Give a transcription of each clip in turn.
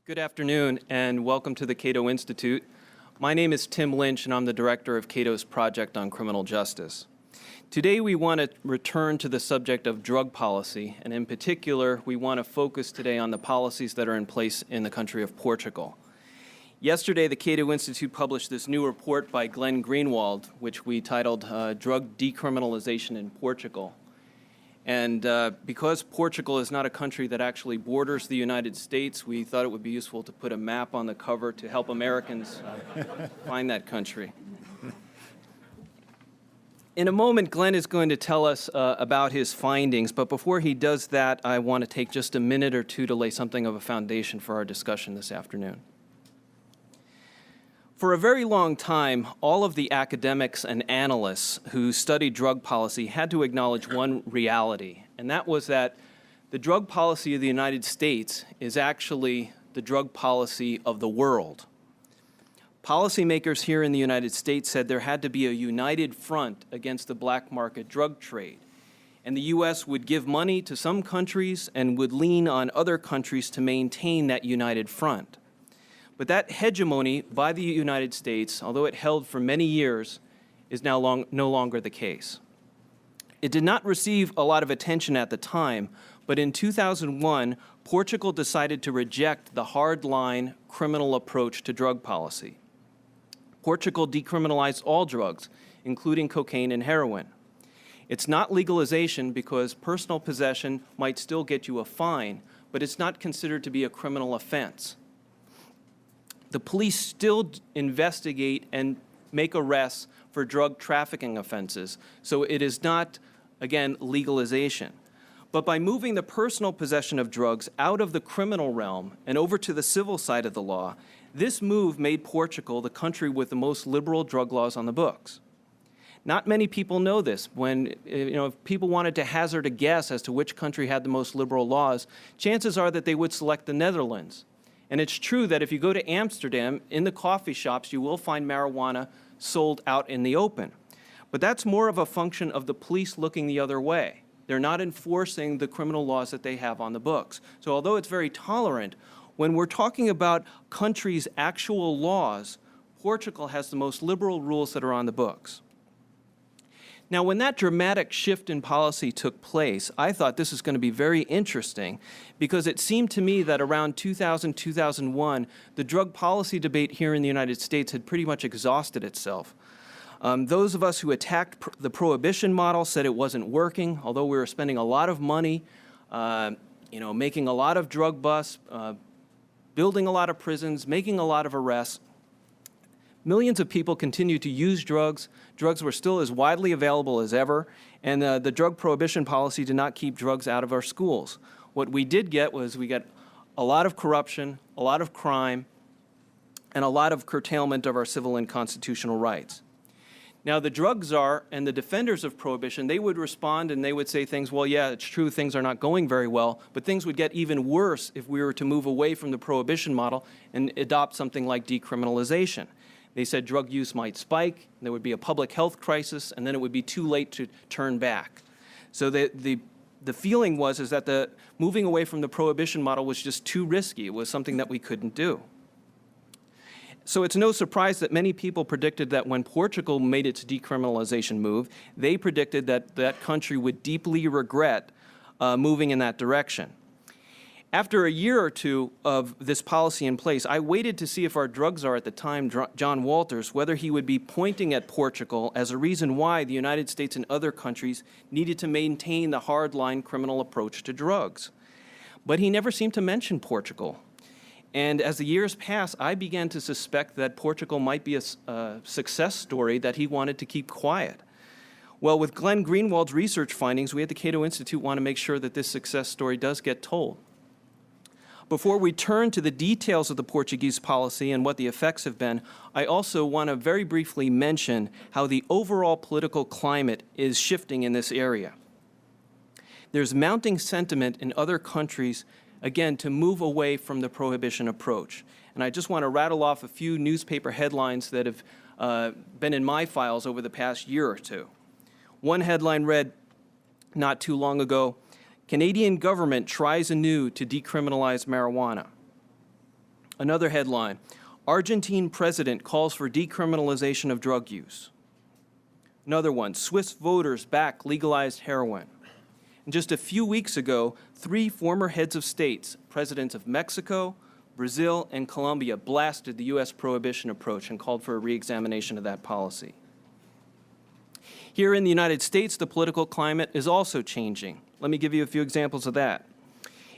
Good afternoon and welcome to the Cato Institute. My name is Tim Lynch and I'm the director of Cato's Project on Criminal Justice. Today we want to return to the subject of drug policy, and in particular we want to focus today on the policies that are in place in the country of Portugal. Yesterday the Cato Institute published this new report by Glenn Greenwald, which we titled Drug Decriminalization in Portugal. And because Portugal is not a country that actually borders the United States, we thought it would be useful to put a map on the cover to help Americans find that country. In a moment, Glenn is going to tell us about his findings, but before he does that, I want to take just a minute or two to lay something of a foundation for our discussion this afternoon. For a very long time, all of the academics and analysts who studied drug policy had to acknowledge one reality, and that was that the drug policy of the United States is actually the drug policy of the world. Policymakers here in the United States said there had to be a united front against the black market drug trade, and the U.S. would give money to some countries and would lean on other countries to maintain that united front. But that hegemony by the United States, although it held for many years, is now no longer the case. It did not receive a lot of attention at the time, but in 2001, Portugal decided to reject the hard-line criminal approach to drug policy. Portugal decriminalized all drugs, including cocaine and heroin. It's not legalization because personal possession might still get you a fine, but it's not considered to be a criminal offense. The police still investigate and make arrests for drug trafficking offenses, so it is not, again, legalization. But by moving the personal possession of drugs out of the criminal realm and over to the civil side of the law, this move made Portugal the country with the most liberal drug laws on the books. Not many people know this. When if people wanted to hazard a guess as to which country had the most liberal laws, chances are that they would select the Netherlands. And it's true that if you go to Amsterdam, in the coffee shops, you will find marijuana sold out in the open. But that's more of a function of the police looking the other way. They're not enforcing the criminal laws that they have on the books. So although it's very tolerant, when we're talking about countries' actual laws, Portugal has the most liberal rules that are on the books. Now, when that dramatic shift in policy took place, I thought this was going to be very interesting because it seemed to me that around 2000, 2001, the drug policy debate here in the United States had pretty much exhausted itself. Those of us who attacked the prohibition model said it wasn't working, although we were spending a lot of money, making a lot of drug busts, building a lot of prisons, making a lot of arrests. Millions of people continued to use drugs. Drugs were still as widely available as ever, and the drug prohibition policy did not keep drugs out of our schools. What we did get was we got a lot of corruption, a lot of crime, and a lot of curtailment of our civil and constitutional rights. Now, the drug czar and the defenders of prohibition, they would respond and they would say things, well, yeah, it's true, things are not going very well, but things would get even worse if we were to move away from the prohibition model and adopt something like decriminalization. They said drug use might spike, there would be a public health crisis, and then it would be too late to turn back. So the feeling was that the moving away from the prohibition model was just too risky. It was something that we couldn't do. So it's no surprise that many people predicted that when Portugal made its decriminalization move, they predicted that that country would deeply regret moving in that direction. After a year or two of this policy in place, I waited to see if our drug czar at the time, John Walters, whether he would be pointing at Portugal as a reason why the United States and other countries needed to maintain the hardline criminal approach to drugs. But he never seemed to mention Portugal. And as the years passed, I began to suspect that Portugal might be a success story that he wanted to keep quiet. Well, with Glenn Greenwald's research findings, we at the Cato Institute want to make sure that this success story does get told. Before we turn to the details of the Portuguese policy and what the effects have been, I also want to very briefly mention how the overall political climate is shifting in this area. There's mounting sentiment in other countries, again, to move away from the prohibition approach. And I just want to rattle off a few newspaper headlines that have been in my files over the past year or two. One headline read, not too long ago, Canadian government tries anew to decriminalize marijuana. Another headline, Argentine president calls for decriminalization of drug use. Another one, Swiss voters back legalized heroin. And just a few weeks ago, 3 former heads of states, presidents of Mexico, Brazil, and Colombia, blasted the U.S. prohibition approach and called for a reexamination of that policy. Here in the United States, the political climate is also changing. Let me give you a few examples of that.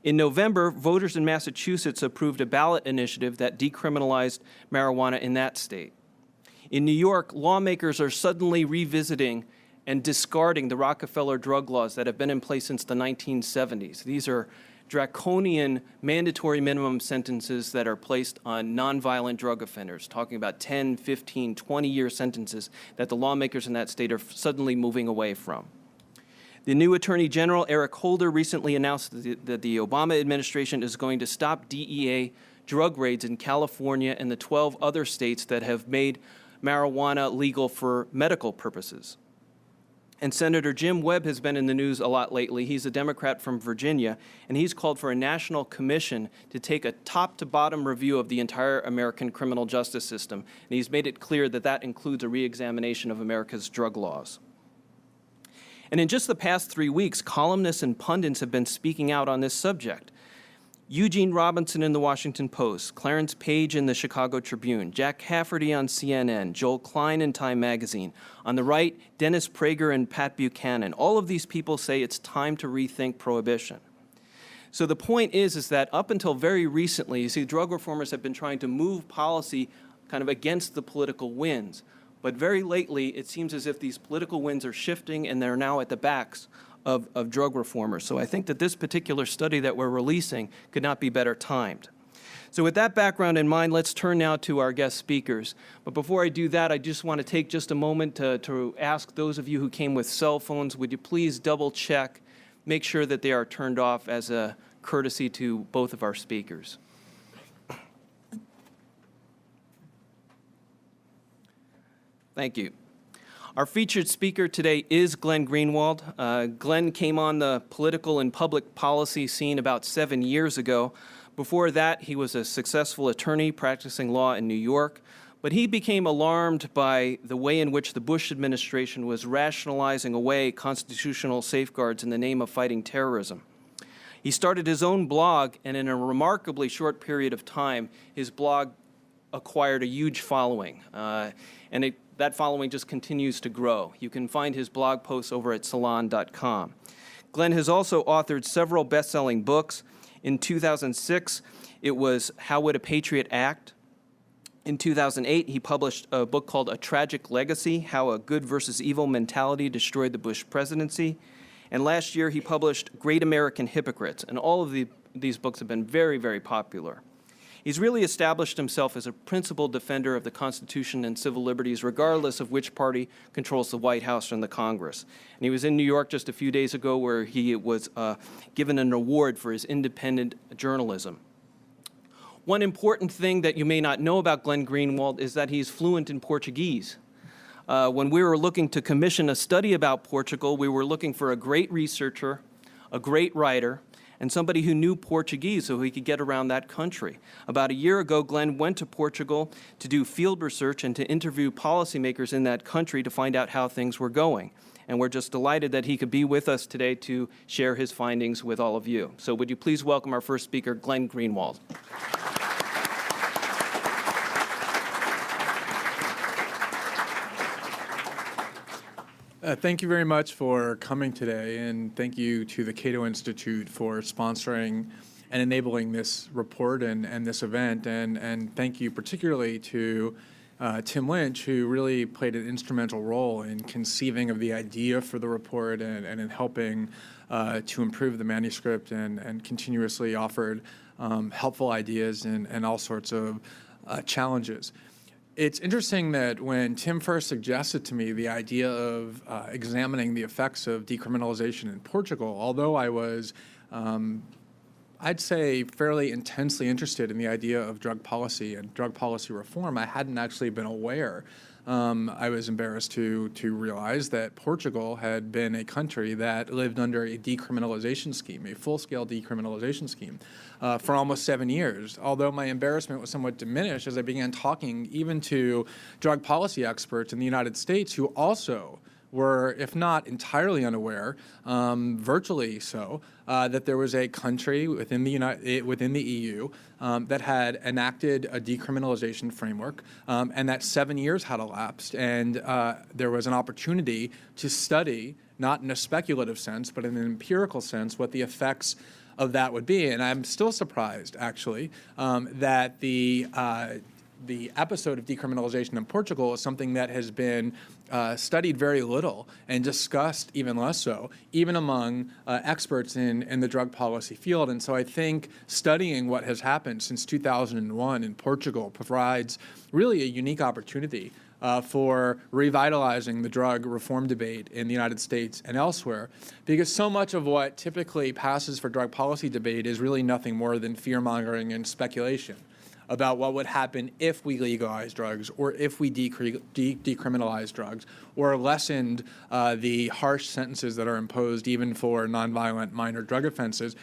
In November, voters in Massachusetts approved a ballot initiative that decriminalized marijuana in that state. In New York, lawmakers are suddenly revisiting and discarding the Rockefeller drug laws that have been in place since the 1970s. These are draconian mandatory minimum sentences that are placed on nonviolent drug offenders, talking about 10, 15, 20-year sentences that the lawmakers in that state are suddenly moving away from. The new Attorney General, Eric Holder, recently announced that the Obama administration is going to stop DEA drug raids in California and the 12 other states that have made marijuana legal for medical purposes. And Senator Jim Webb has been in the news a lot lately. He's a Democrat from Virginia, and he's called for a national commission to take a top-to-bottom review of the entire American criminal justice system. And he's made it clear that that includes a reexamination of America's drug laws. And in just the past 3 weeks, columnists and pundits have been speaking out on this subject. Eugene Robinson in the Washington Post, Clarence Page in the Chicago Tribune, Jack Cafferty on CNN, Joel Klein in Time Magazine. On the right, Dennis Prager and Pat Buchanan. All of these people say it's time to rethink prohibition. So the point is that up until very recently, you see, drug reformers have been trying to move policy kind of against the political winds. But very lately, it seems as if these political winds are shifting and they're now at the backs of drug reformers. So I think that this particular study that we're releasing could not be better timed. So with that background in mind, let's turn now to our guest speakers. But before I do that, I just want to take just a moment to ask those of you who came with cell phones, would you please double check, make sure that they are turned off as a courtesy to both of our speakers. Thank you. Our featured speaker today is Glenn Greenwald. Glenn came on the political and public policy scene about 7 years ago. Before that, he was a successful attorney practicing law in New York, but he became alarmed by the way in which the Bush administration was rationalizing away constitutional safeguards in the name of fighting terrorism. He started his own blog, and in a remarkably short period of time, his blog acquired a huge following, that following just continues to grow. You can find his blog posts over at salon.com. Glenn has also authored several best-selling books. In 2006, it was How Would a Patriot Act? In 2008, he published a book called A Tragic Legacy, How a Good versus Evil Mentality Destroyed the Bush Presidency. And last year, he published Great American Hypocrites. And all of these books have been very, very popular. He's really established himself as a principled defender of the Constitution and civil liberties, regardless of which party controls the White House and the Congress. And he was in New York just a few days ago where he was given an award for his independent journalism. One important thing that you may not know about Glenn Greenwald is that he's fluent in Portuguese. When we were looking to commission a study about Portugal, we were looking for a great researcher, a great writer, and somebody who knew Portuguese so he could get around that country. About a year ago, Glenn went to Portugal to do field research and to interview policymakers in that country to find out how things were going. And we're just delighted that he could be with us today to share his findings with all of you. So would you please welcome our first speaker, Glenn Greenwald. Thank you very much for coming today, and thank you to the Cato Institute for sponsoring and enabling this report and this event, and thank you particularly to Tim Lynch, who really played an instrumental role in conceiving of the idea for the report and in helping to improve the manuscript and continuously offered helpful ideas and all sorts of challenges. It's interesting that when Tim first suggested to me the idea of examining the effects of decriminalization in Portugal, although I was, I'd say, fairly intensely interested in the idea of drug policy and drug policy reform, I hadn't actually been aware I was embarrassed to realize that Portugal had been a country that lived under a decriminalization scheme, a full-scale decriminalization scheme, for almost 7 years. Although my embarrassment was somewhat diminished as I began talking even to drug policy experts in the United States who also were, if not entirely unaware, virtually so, that there was a country within the EU that had enacted a decriminalization framework, and that 7 years had elapsed, and there was an opportunity to study, not in a speculative sense, but in an empirical sense, what the effects of that would be. And I'm still surprised, actually, that the episode of decriminalization in Portugal is something that has been studied very little and discussed even less so, even among experts in the drug policy field. And so I think studying what has happened since 2001 in Portugal provides really a unique opportunity for revitalizing the drug reform debate in the United States and elsewhere, because so much of what typically passes for drug policy debate is really nothing more than fear-mongering and speculation about what would happen if we legalized drugs or if we decriminalized drugs or lessened the harsh sentences that are imposed even for nonviolent minor drug offenses.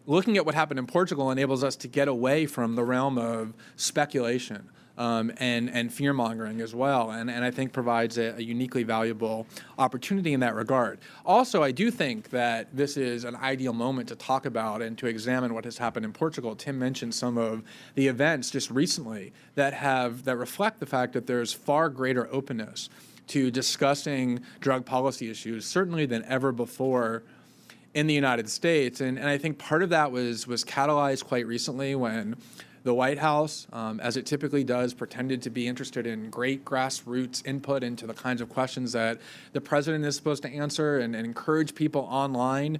Looking at what happened in Portugal enables us to get away from the realm of speculation and fear-mongering as well, and I think provides a uniquely valuable opportunity in that regard. Also, I do think that this is an ideal moment to talk about and to examine what has happened in Portugal. Tim mentioned some of the events just recently that reflect the fact that there's far greater openness to discussing drug policy issues, certainly than ever before in the United States. And I think part of that was catalyzed quite recently when the White House, as it typically does, pretended to be interested in great grassroots input into the kinds of questions that the president is supposed to answer and encourage people online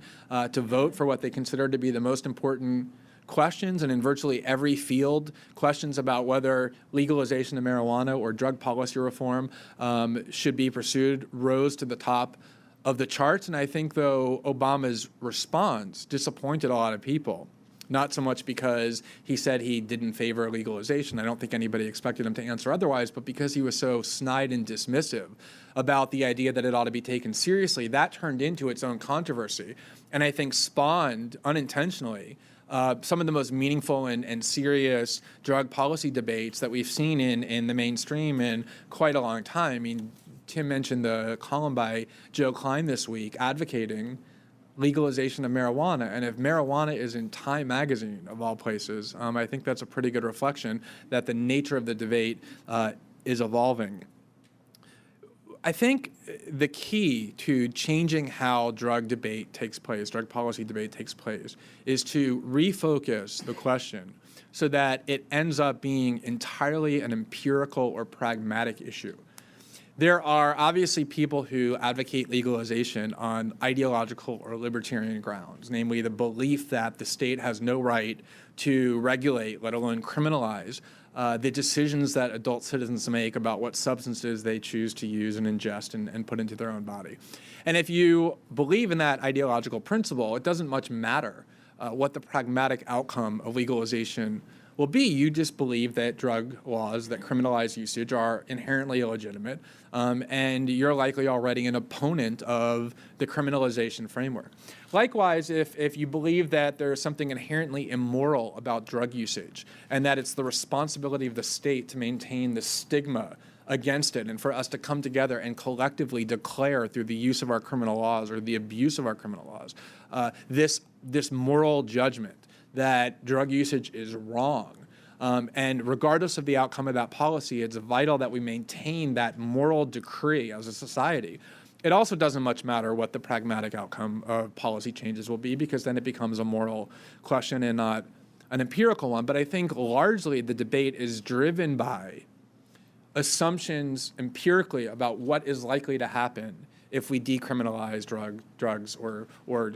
to vote for what they consider to be the most important questions. And in virtually every field, questions about whether legalization of marijuana or drug policy reform should be pursued rose to the top of the charts. And I think, though, Obama's response disappointed a lot of people. Not so much because he said he didn't favor legalization. I don't think anybody expected him to answer otherwise, but because he was so snide and dismissive about the idea that it ought to be taken seriously, that turned into its own controversy, and I think spawned unintentionally some of the most meaningful and serious drug policy debates that we've seen in the mainstream in quite a long time. I mean, Tim mentioned the column by Joe Klein this week advocating legalization of marijuana. And if marijuana is in Time magazine, of all places, I think that's a pretty good reflection that the nature of the debate is evolving. I think the key to changing how drug debate takes place, drug policy debate takes place, is to refocus the question so that it ends up being entirely an empirical or pragmatic issue. There are obviously people who advocate legalization on ideological or libertarian grounds, namely the belief that the state has no right to regulate, let alone criminalize, the decisions that adult citizens make about what substances they choose to use and ingest and put into their own body. And if you believe in that ideological principle, it doesn't much matter what the pragmatic outcome of legalization will be. You just believe that drug laws that criminalize usage are inherently illegitimate, and you're likely already an opponent of the criminalization framework. Likewise, if you believe that there is something inherently immoral about drug usage and that it's the responsibility of the state to maintain the stigma against it and for us to come together and collectively declare through the use of our criminal laws or the abuse of our criminal laws this moral judgment that drug usage is wrong. And regardless of the outcome of that policy, it's vital that we maintain that moral decree as a society. It also doesn't much matter what the pragmatic outcome of policy changes will be, because then it becomes a moral question and not an empirical one. But I think largely the debate is driven by assumptions empirically about what is likely to happen if we decriminalize drugs or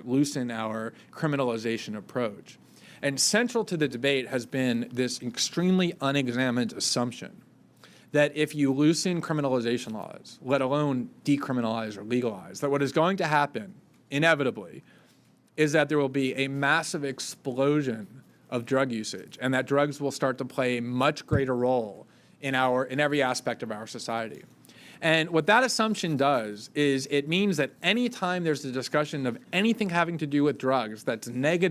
loosen our criminalization approach. And central to the debate has been this extremely unexamined assumption that if you loosen criminalization laws, let alone decriminalize or legalize, that what is going to happen, inevitably, is that there will be a massive explosion of drug usage, and that drugs will start to play a much greater role in every aspect of our society. And what that assumption does is it means that anytime there's a discussion of anything having to do with drugs that's negative